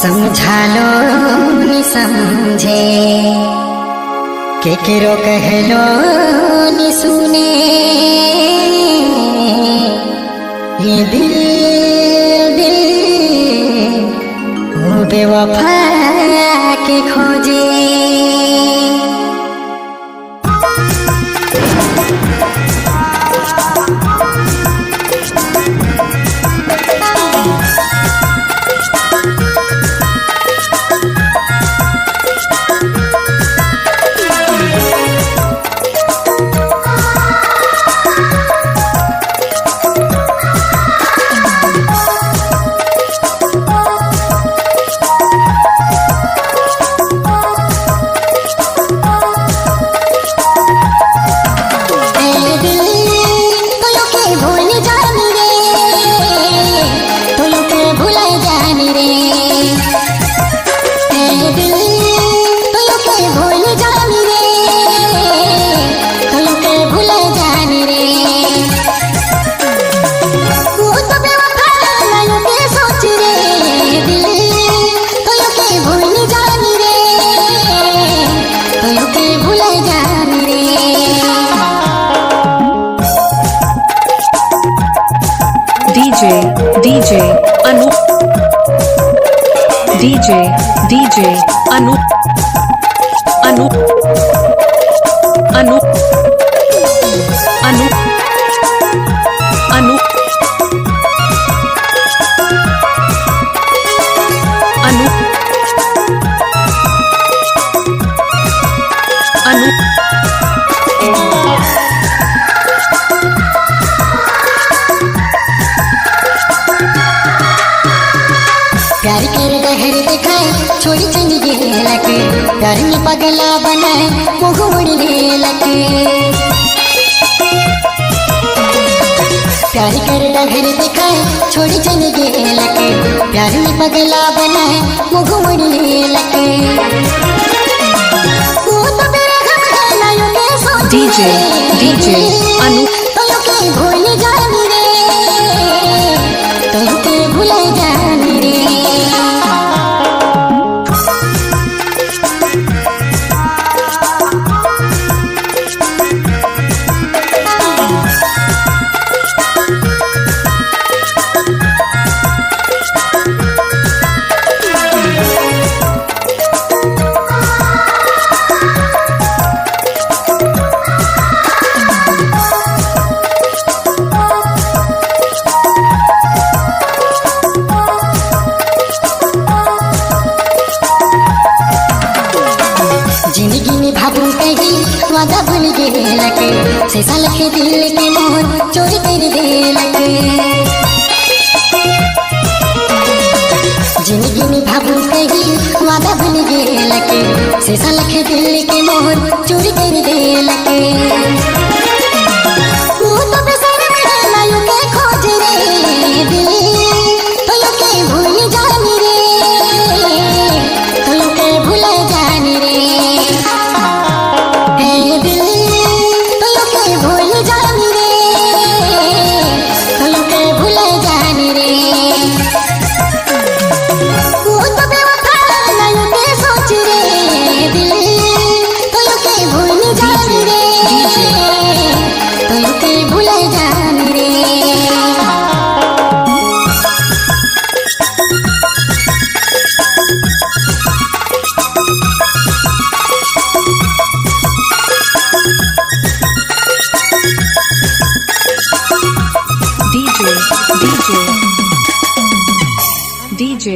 समझा लो नि समझे केकरो कहलो नि सुने ये दिल वो बेवफा के खोजे। DJ Anup DJ Anup Anup Anup Anup Anup Anup Anup प्यार कर दहर दिखाए छोड़ी चली गेलक प्यार में पगला बनाए मुँह उड़ी गेलक। प्यार कर दहर दिखाए छोड़ी चली गेलक प्यार में पगला बनाए मुँह उड़ी गेलक। DJ Anup भूल जानी रे तो भूल जानी रे। जिंदगी में भाबू कही वादा भूल गेलक से साल के दिल के मोहर चोरी कर देलक। जिंदगी में भाबू कही वादा भूल गेलक से साल के दिल के मोहर चोरी कर देलक। तू तो बेसरम लायू के खोज रे दिल तो के भूल जानी रे तो के भूल जानी रे। DJ